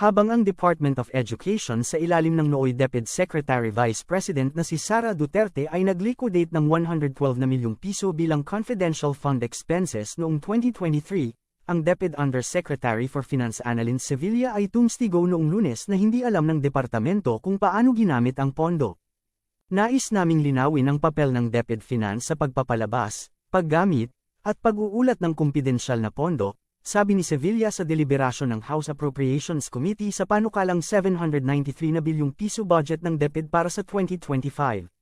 Habang ang Department of Education sa ilalim ng nooy DepEd Secretary Vice President na si Sara Duterte ay nag-liquidate ng 112 na milyong piso bilang confidential fund expenses noong 2023, ang DepEd Undersecretary for Finance Annalyn Sevilla ay tumstigo noong Lunes na hindi alam ng departamento kung paano ginamit ang pondo. Nais naming linawin ang papel ng DepEd Finance sa pagpapalabas, paggamit, at pag-uulat ng kumpidensyal na pondo, sabi ni Sevilla sa deliberasyon ng House Appropriations Committee sa panukalang 793 na bilyong piso budget ng DepEd para sa 2025.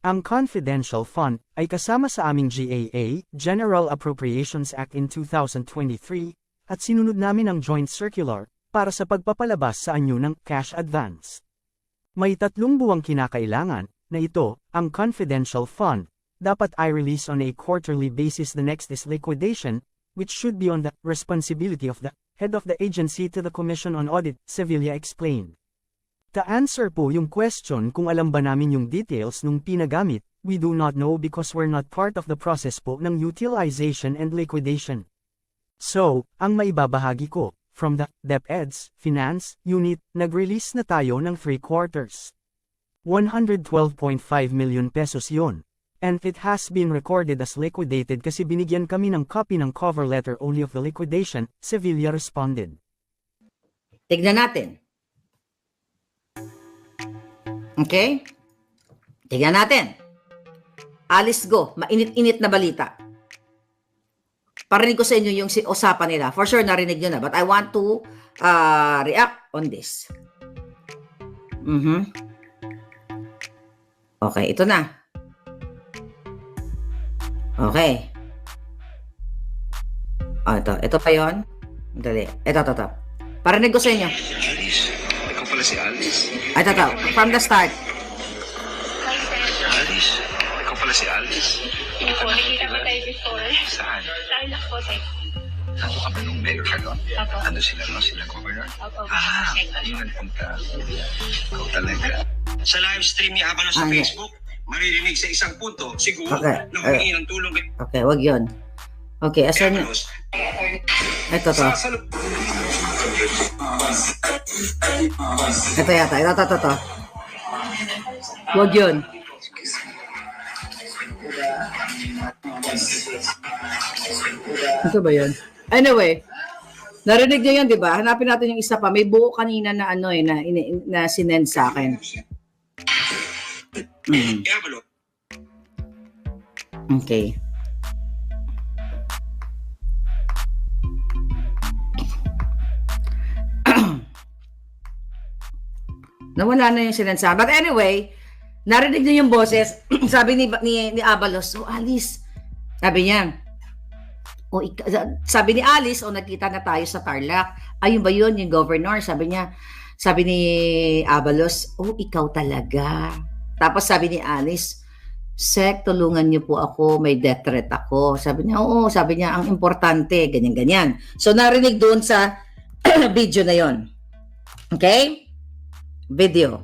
Ang confidential fund ay kasama sa aming GAA, General Appropriations Act in 2023, at sinunod namin ang Joint Circular para sa pagpapalabas sa anyo ng cash advance. May 3 buwang kinakailangan, na ito, ang confidential fund, dapat i-release on a quarterly basis. The next is liquidation, which should be on the responsibility of the head of the agency to the Commission on Audit, Sevilla explained. To answer po yung question kung alam ba namin yung details nung pinagamit, we do not know because we're not part of the process po ng utilization and liquidation. So, ang maibabahagi ko, from the DepEd's Finance Unit, nag-release na tayo ng 3 quarters. 112.5 million pesos yon. And it has been recorded as liquidated kasi binigyan kami ng copy ng cover letter only of the liquidation, Sevilla responded. Tignan natin. Okay? Tignan natin. Alice Go, mainit-init na balita. Parinig ko sa inyo yung usapan nila. For sure, narinig nyo na. But I want to react on this. Okay, ito na. Okay. Ito pa yun. Dali. Ito. Parinig ko sa inyo. Alice, ikaw pala si Alice. Ito. From the start. Alice, ikaw pala si Alice. Hindi po, nakita ba tayo before? Saan? Tarlac po, sir. Nando ka ba nung mayor ka doon? Opo. Ando sila governor? Opo. Yung nagpunta. Ikaw talaga. Sa live stream ni Abano sa Facebook, maririnig sa isang punto, siguro, Okay. na humingi ng tulong. Okay, wag yun. Okay, asan yun? Abanos, Ito to. Ito yata. Ito. Wag yun. Ito ba yun? Anyway, narinig niyo yun, di ba? Hanapin natin yung isa pa. May buo kanina na na sinend sa akin. Abano, Okay. Nawala na yung sinansa. But anyway, narinig niyo yung boses. Sabi ni Abalos, "Oh, Alice." Sabi niya, sabi ni Alice, "Nagkita na tayo sa Tarlac." Ayun ba yun, yung governor? Sabi ni Abalos, "Ikaw talaga." Tapos sabi ni Alice, "Sek, tulungan niyo po ako, may death threat ako." Sabi niya, "Oo." Sabi niya, "Ang importante, ganyan-ganyan." So narinig doon sa video na yon. Okay? Video.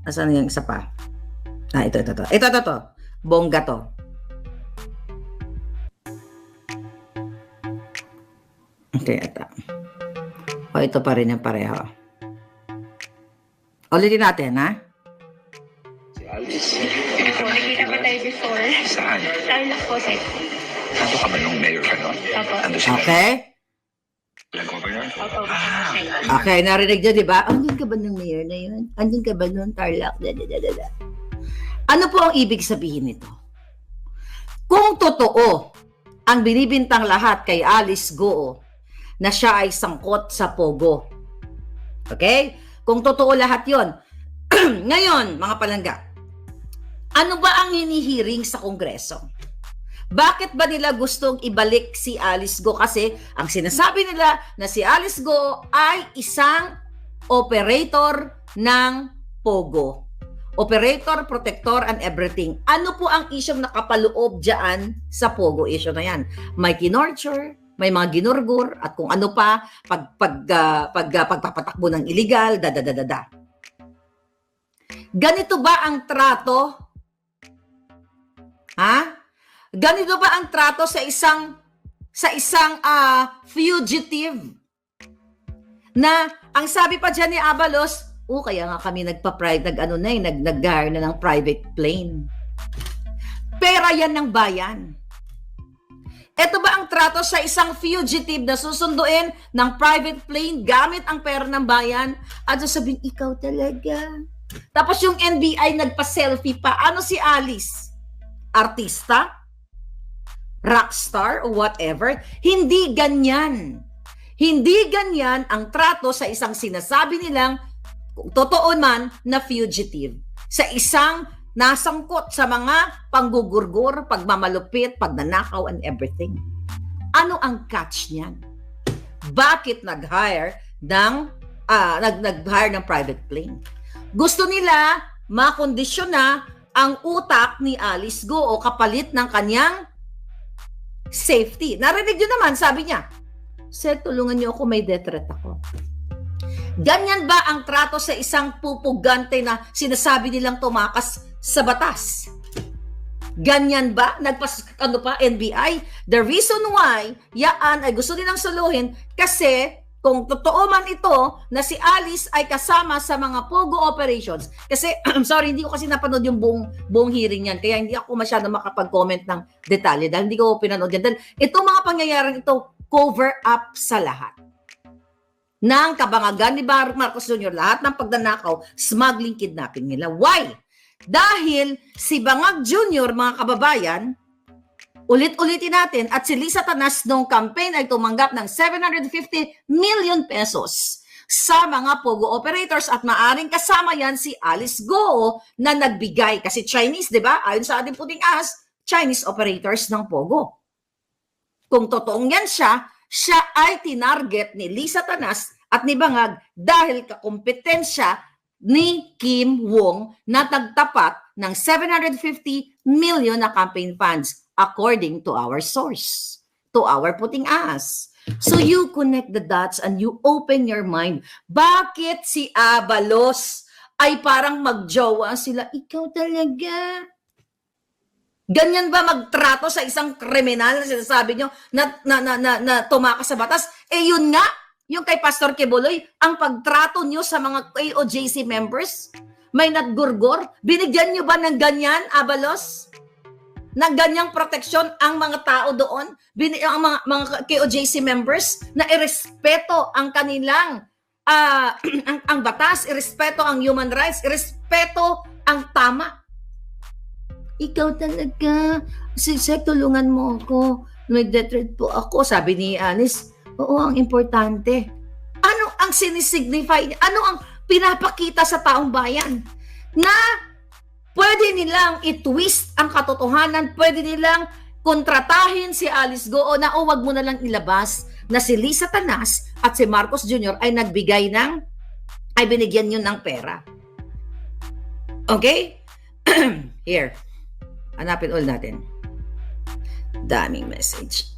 Asan yung isa pa? Ito. Ito. Bongga to. Okay, ito. Ito pa rin yung pareho. Ulitin natin, ha? Si Alice. Hindi po, nakita ba tayo before? Saan? Tarlac po, sir. Nando ka ba nung mayor ka doon? Opo. Ando sila Okay? governor? Opo. Okay, narinig nyo, di ba? Andun ka ba ng mayor na yun? Andun ka ba nung Tarlac? Ano po ang ibig sabihin nito? Kung totoo ang binibintang lahat kay Alice Go na siya ay sangkot sa Pogo. Okay? Kung totoo lahat yon. Ngayon, mga palangga, ano ba ang hinihiring sa Kongreso? Bakit ba nila gustong ibalik si Alice Go? Kasi ang sinasabi nila na si Alice Go ay isang operator ng Pogo. Operator, protector, and everything. Ano po ang isyong nakapaloob dyan sa Pogo issue na yan? May kinorture, may mga ginurgur, at kung ano pa, pagpapatakbo ng illegal, Ganito ba ang trato? Ha? Ganito ba ang trato sa isang fugitive na ang sabi pa dyan ni Abalos, kaya nga kami nag-hire na ng private plane. Pera yan ng bayan. Ito ba ang trato sa isang fugitive na susunduin ng private plane gamit ang pera ng bayan? At sabihin, ikaw talaga. Tapos yung NBI nagpa-selfie pa. Ano si Alice? Artista? Rockstar? O whatever? Hindi ganyan. Hindi ganyan ang trato sa isang sinasabi nilang totoo man na fugitive. Sa isang nasangkot sa mga panggugurgur, pagmamalupit, pagnanakaw, and everything. Ano ang catch niyan? Bakit nag-hire ng private plane? Gusto nila makondisyon na ang utak ni Alice Go o kapalit ng kanyang safety. Narinig nyo naman, sabi niya, Sir, tulungan niyo ako, may death threat ako. Ganyan ba ang trato sa isang pupugante na sinasabi nilang tumakas sa batas? Ganyan ba? NBI? The reason why yaan ay gusto nilang suluhin kasi kung totoo man ito na si Alice ay kasama sa mga POGO operations. Kasi, sorry, hindi ko kasi napanood yung buong hearing yan. Kaya hindi ako masyado makapag-comment ng detalye dahil hindi ko pinanood yan. Dahil itong mga pangyayaring ito, cover up sa lahat ng kabangagan ni Marcos Jr., lahat ng pagnanakaw, smuggling, kidnapping nila. Why? Dahil si Bangag Jr., mga kababayan, ulit-ulitin natin, at si Lisa Tanas noong campaign ay tumanggap ng 750 million pesos sa mga POGO operators at maaring kasama yan si Alice Go na nagbigay. Kasi Chinese, di ba? Ayon sa ating puting ahas, Chinese operators ng POGO. Kung totoong yan siya ay tinarget ni Lisa Tanas at ni Bangag dahil kakompetensya ni Kim Wong na nagtapat ng 750 million na campaign funds according to our source, to our puting ahas. So you connect the dots and you open your mind. Bakit si Abalos ay parang magjowa sila? Ikaw talaga. Ganyan ba magtrato sa isang kriminal na sinasabi nyo na tumakas sa batas? Yun nga, yung kay Pastor Kibuloy, ang pagtrato nyo sa mga KOJC members, may naggurgor, binigyan nyo ba ng ganyan, Abalos? Na ganyang proteksyon ang mga tao doon, ang mga KOJC members, na irespeto ang kanilang, ang batas, irespeto ang human rights, irespeto ang tama. Ikaw talaga. Sir, tulungan mo ako. May death threat po ako. Sabi ni Alice, oo, ang importante. Ano ang sinisignify? Ano ang pinapakita sa taong bayan? Na pwede nilang i-twist ang katotohanan. Pwede nilang kontratahin si Alice Go o na wag mo na lang ilabas na si Lisa Tanas at si Marcos Jr. ay binigyan yun ng pera. Okay? Here. Hanapin ulit natin. Daming message.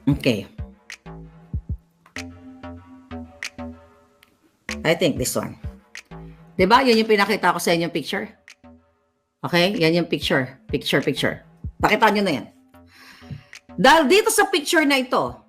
Okay. I think this one. Diba? Yan yung pinakita ko sa inyo picture. Okay? Yan yung picture. Picture. Pakita nyo na yan. Dahil dito sa picture na ito,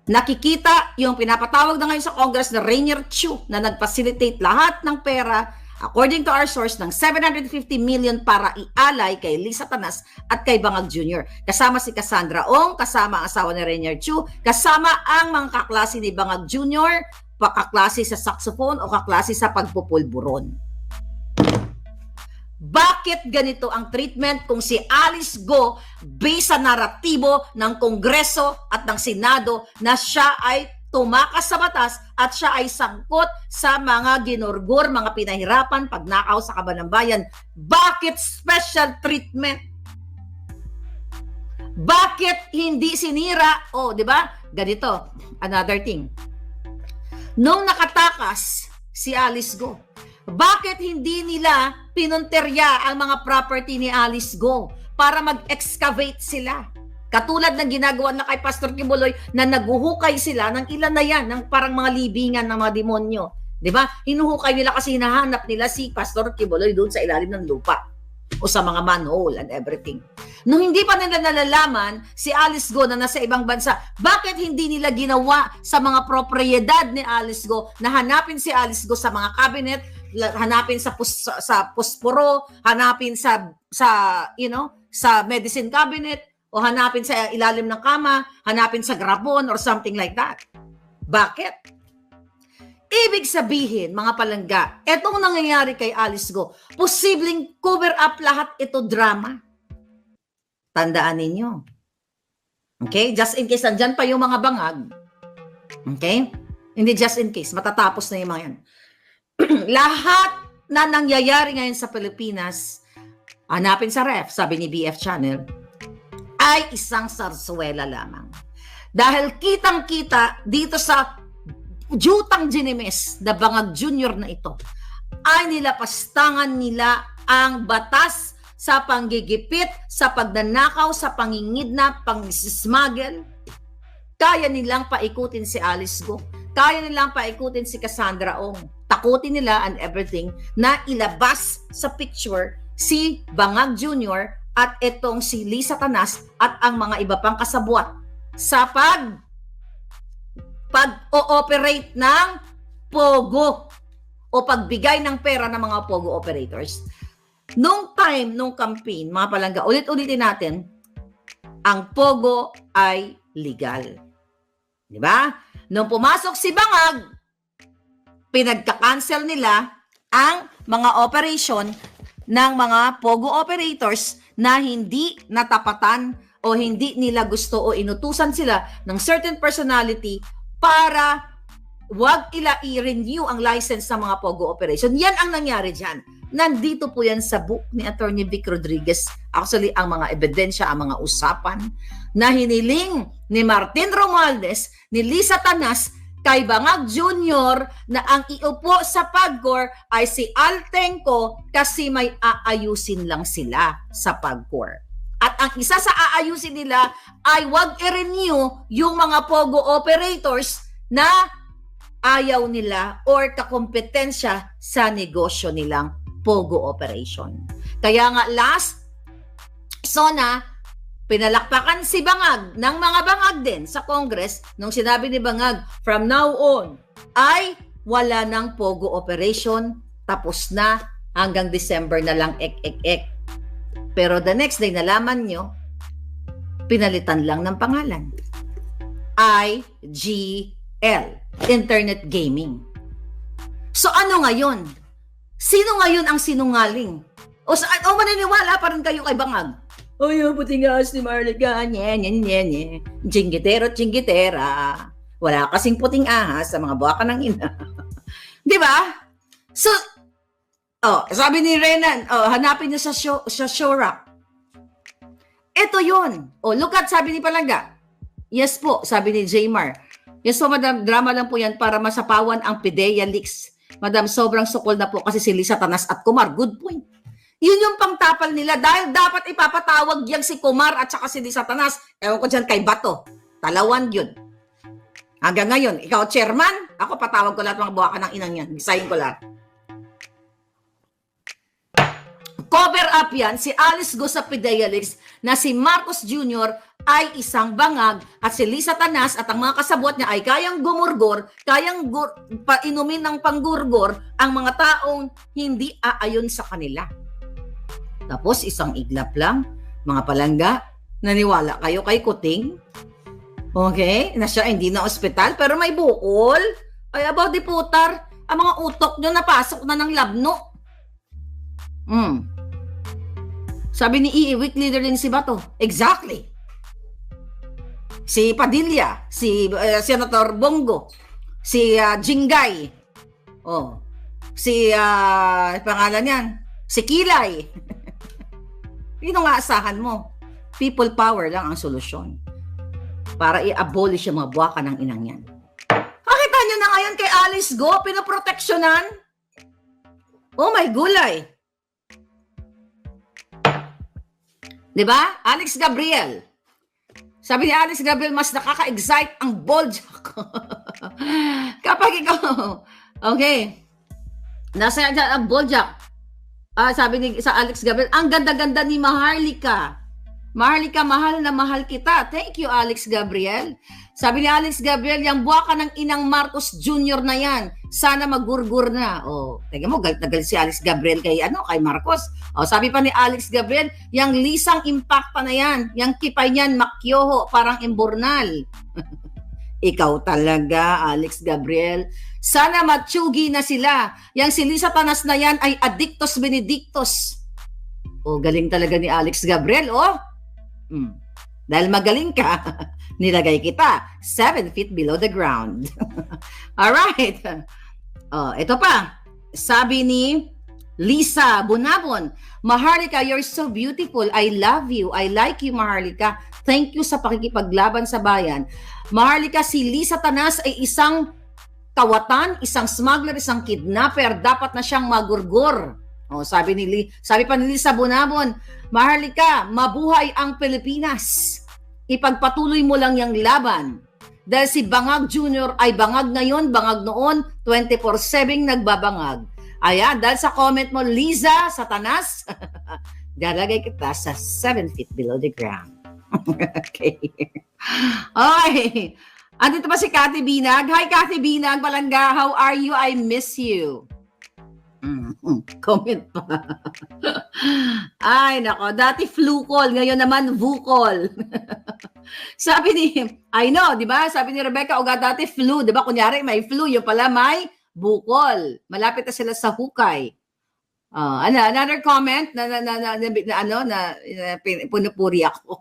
nakikita yung pinapatawag na ngayon sa Congress na Rainier Chu na nag-facilitate lahat ng pera according to our source ng 750 million para ialay kay Lisa Tanas at kay Bangag Jr. Kasama si Cassandra Ong, kasama ang asawa ni Rainier Chu, kasama ang mga kaklase ni Bangag Jr., kaklase sa saxophone o kaklase sa pagpupulburon. Bakit ganito ang treatment kung si Alice Go based sa naratibo ng Kongreso at ng Senado na siya ay tumakas sa batas at siya ay sangkot sa mga ginurgur, mga pinahirapan, pagnakaw sa kaban ng bayan? Bakit special treatment? Bakit hindi sinira? Di ba? Ganito, another thing. Nung nakatakas si Alice Go, bakit hindi nila pinunterya ang mga property ni Alice Go para mag-excavate sila? Katulad ng ginagawa na kay Pastor Kibuloy na naguhukay sila ng ilan na yan, ng parang mga libingan ng mga demonyo. Diba? Hinuhukay nila kasi hinahanap nila si Pastor Kibuloy doon sa ilalim ng lupa. o sa mga manhole and everything. Nung hindi pa nila nalalaman si Alice Go na nasa ibang bansa, bakit hindi nila ginawa sa mga propriedad ni Alice Go na hanapin si Alice Go sa mga cabinet, hanapin sa posporo, hanapin sa sa medicine cabinet, o hanapin sa ilalim ng kama, hanapin sa grabon or something like that. Bakit? Ibig sabihin, mga palangga, etong nangyayari kay Alice Go, posibleng cover up lahat ito drama. Tandaan ninyo. Okay? Just in case, andyan pa yung mga bangag. Okay? Hindi just in case, matatapos na yung mga yan. Lahat na nangyayari ngayon sa Pilipinas, hanapin sa ref, sabi ni BF Channel, ay isang sarsuela lamang. Dahil kitang-kita dito sa Jutang Ginemes na Bangag Junior na ito, ay nilapastangan nila ang batas sa panggigipit, sa pagnanakaw, sa pangingidnap, pangisismagel. Kaya nilang paikutin si Alice Go. Kaya nilang paikutin si Cassandra Ong. Takutin nila and everything na ilabas sa picture si Bangag Junior at itong si Lisa Tanas at ang mga iba pang kasabwat sa pag-ooperate ng Pogo o pagbigay ng pera ng mga Pogo operators. Nung time, nung campaign, mga palangga, ulit-ulitin natin, ang Pogo ay legal. Di ba? Nung pumasok si Bangag, pinagka-cancel nila ang mga operation ng mga Pogo operators na hindi natapatan o hindi nila gusto o inutusan sila ng certain personality para wag i-renew ang license ng mga Pogo operation. Yan ang nangyari dyan. Nandito po yan sa book ni Attorney Vic Rodriguez. Actually, ang mga ebidensya, ang mga usapan na hiniling ni Martin Romualdez, ni Lisa Tanas, kay Bangag Jr. na ang iupo sa PAGCOR ay si Altenco kasi may aayusin lang sila sa PAGCOR. At ang isa sa aayusin nila ay wag i-renew yung mga Pogo operators na ayaw nila or kakompetensya sa negosyo nilang Pogo operation. Kaya nga last SONA, pinalakpakan si Bangag ng mga Bangag din sa Congress nung sinabi ni Bangag, from now on ay wala ng Pogo operation, tapos na hanggang December na lang ek. Pero the next day, nalaman nyo, pinalitan lang ng pangalan. IGL, Internet Gaming. So ano ngayon? Sino ngayon ang sinungaling? O maniniwala pa rin kayo kay Bangag? Yung puting ahas ni Marlica, nye. Jinggitera. Wala kasing puting ahas sa mga buwaka ng ina. Di ba? So, sabi ni Renan, hanapin niyo sa Showrock. Ito yun. Look at, sabi ni Palangga. Yes po, sabi ni Jmar. Yes po, madam, drama lang po yan para masapawan ang PIDEA leaks. Madam, sobrang sukol na po kasi si Lisa Tanas at Kumar. Good point. Yun yung pangtapal nila dahil dapat ipapatawag yang si Kumar at saka si Lisa Tanas. Ewan ko dyan kay Bato. Talawan yun. Hanggang ngayon, ikaw chairman, ako patawag ko lahat mga buwaka ng inang yan. Bisayin ko lahat. Cover up yan, si Alice Go sa PIDEA leaks na si Marcos Jr. ay isang bangag at si Lisa Tanas at ang mga kasabot niya ay kayang gumurgor, kayang painumin ng panggurgor ang mga taong hindi aayon sa kanila. Tapos isang iglap lang, mga palangga, naniwala kayo kay Kuting? Okay, na siya hindi na ospital pero may bukol. Ay about di putar, ang mga utok nyo napasok na ng labno. Sabi ni EE, weak leader din si Bato. Exactly. Si Padilla, si Senator Bongo, si Jingay, si pangalan yan, si Kilay. Yun ang aasahan mo. People power lang ang solusyon para i-abolish yung mga buwaka ng inang yan. Nakita nyo na ngayon kay Alice Go, pinoproteksyonan? Oh my gulay. Diba? Alex Gabriel. Sabi ni Alex Gabriel, mas nakaka-excite ang Boljak. Kapag ikaw, okay, nasa dyan ang Boljak, sabi ni sa Alex Gabriel, ang ganda-ganda ni Maharlika. Maharlika, mahal na mahal kita. Thank you, Alex Gabriel. Sabi ni Alex Gabriel, yung buwa ka ng inang Marcos Jr. na yan, sana magurgur na. Oh, teka mo, galit na galit si Alex Gabriel kay Marcos. Oh, sabi pa ni Alex Gabriel, yung lisang impacta na yan, yung kipay niyan makyoho, parang imbornal. Ikaw talaga, Alex Gabriel. Sana matsugi na sila. Yang si Lisa Tanas na yan ay addictos benedictos. Oh, galing talaga ni Alex Gabriel, oh. Dahil magaling ka, nilagay kita 7 feet below the ground. Alright. Oh, ito pa. Sabi ni Lisa Bunabon, Maharlika, you're so beautiful. I love you. I like you, Maharlika. Thank you sa pakikipaglaban sa bayan. Maharlika, si Lisa Tanas ay isang kawatan, isang smuggler, isang kidnapper. Dapat na siyang magurgur. Oh, sabi pa ni Lisa Bunabon, Maharlika, mabuhay ang Pilipinas. Ipagpatuloy mo lang yung laban. Dahil si Bangag Jr. ay bangag ngayon, bangag noon, 24/7 nagbabangag. Ayan, dahil sa comment mo, Liza Satanas, dalagay kita sa 7 feet below the ground. Okay. Okay. Andito pa si Cathy Binag. Hi, Cathy Binag, Balanga. How are you? I miss you. Comment pa. Ay, nako. Dati flu call. Ngayon naman, VU-call. Sabi ni, I know, di ba? Sabi ni Rebecca, dati flu. Di ba? Kunyari, may flu. Yung pala may VU-call. Malapit na sila sa hukay. Another comment na punupuri ako.